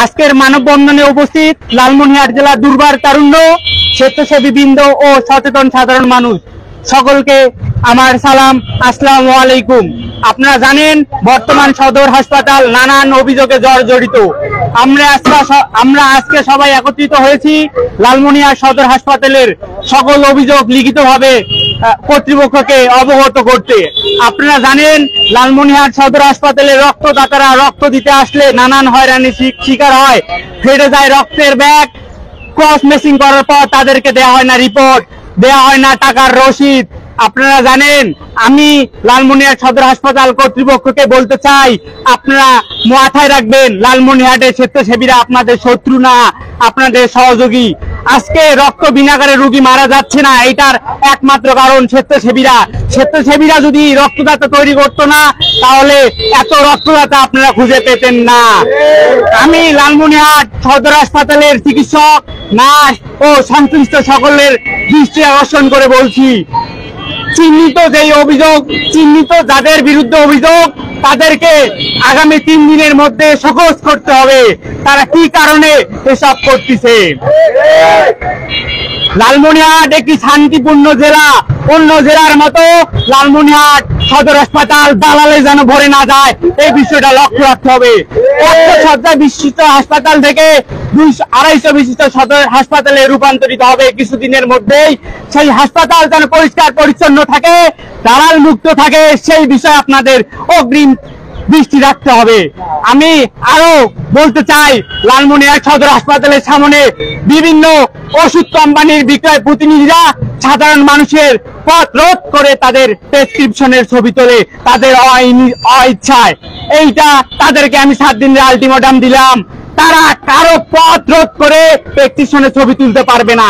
আজকের মানববন্ধনে উপস্থিত লালমনিরহাট জেলা দুর্বার তারুণ্য, স্বেচ্ছাসেবী বৃন্দ ও সচেতন সাধারণ মানুষ সকলকে আমার সালাম, আসসালামু আলাইকুম। আপনারা জানেন বর্তমান সদর হাসপাতাল নানান অভিযোগে জড়িত। আমরা আজকে সবাই একত্রিত হয়েছি লালমনিরহাট সদর হাসপাতালের সকল অভিযোগ লিখিতভাবে কর্তৃপক্ষকে অবগত করতে। আপনারা জানেন লালমনিরহাট সদর হাসপাতালে রক্তদাতারা রক্ত দিতে আসলে নানান হয়রানির শিকার হয়। ফেটে যায় রক্তের ব্যাগ, ক্রস ম্যাচিং করার পর তাদেরকে দেওয়া হয় না রিপোর্ট, দেওয়া হয় না টাকার রসিদ। আপনারা জানেন, আমি লালমনিরহাট সদর হাসপাতাল কর্তৃপক্ষকে বলতে চাই, আপনারা মাথায় রাখবেন লালমনিরহাটের স্বেচ্ছাসেবীরা আপনাদের শত্রু না, আপনাদের সহযোগী। আজকে রক্ত বিনাগারে রোগী মারা যাচ্ছে না, এটার একমাত্র কারণ স্বেচ্ছাসেবীরা যদি রক্তদাতা তৈরি করতো না, তাহলে এত রক্তদাতা আপনারা খুঁজে পেতেন না। আমি লালমনিরহাট সদর হাসপাতালের চিকিৎসক, নার্স ও সংশ্লিষ্ট সকলের দৃষ্টি আকর্ষণ করে বলছি, চিহ্নিত যাদের বিরুদ্ধে অভিযোগ তাদেরকে আগামী 3 দিনের মধ্যে শোকজ করতে হবে, তারা কি কারণে এসব করতেছে। লালমনিরহাট একটি শান্তিপূর্ণ জেলা, অন্য জেলার মতো লালমনিরহাট সদর হাসপাতাল দালালে যেন ভরে না যায়, এই বিষয়টা লক্ষ্য রাখতে হবে। 100 শয্যা বিশিষ্ট হাসপাতাল থেকে 200-250 বিশিষ্ট সদর হাসপাতালে রূপান্তরিত হবে কিছুদিনের মধ্যেই। সেই হাসপাতাল যেন পরিষ্কার পরিচ্ছন্ন থাকে, দালাল মুক্ত থাকে, সেই বিষয়ে আপনাদের অগ্রিম দৃষ্টি রাখতে হবে। আমি আরো বলতে চাই, লালমনিরহাট সদর হাসপাতালের সামনে বিভিন্ন ওষুধ কোম্পানির বিক্রয় প্রতিনিধিরা সাধারণ মানুষের পথ রোধ করে তাদের প্রেসক্রিপশনের ছবি তোলে তাদের অইচ্ছায়। এইটা তাদেরকে আমি 7 দিনের আলটিমেটাম দিলাম, তারা কারো পথ রোধ করে প্রেসক্রিপশনের ছবি তুলতে পারবে না।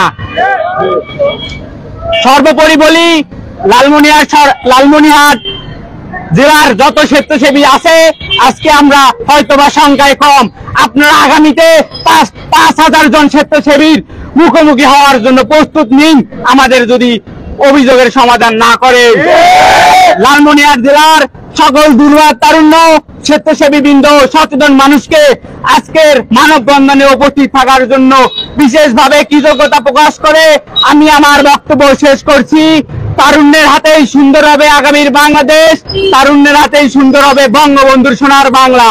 সর্বোপরি বলি, লালমনিরহাট জেলার যত স্বেচ্ছাসেবী আছে, আজকে আমরা হয়তোবা সংখ্যায় কম, আপনারা আগামীতে 5,000 জন স্বেচ্ছাসেবীর মুখোমুখি হওয়ার জন্য প্রস্তুত নিন, আমাদের যদি অভিযোগের সমাধান না করে। লালমনিরহাট জেলার সকল দুর্বার তারুণ্য, স্বেচ্ছাসেবী বৃন্দ, সচেতন মানুষকে আজকের মানববন্ধনে উপস্থিত থাকার জন্য বিশেষভাবে কৃতজ্ঞতা প্রকাশ করে আমি আমার বক্তব্য শেষ করছি। তারুণ্যের হাতেই সুন্দর হবে আগামীর বাংলাদেশ, তারুণ্যের হাতেই সুন্দর হবে বঙ্গবন্ধুর সোনার বাংলা।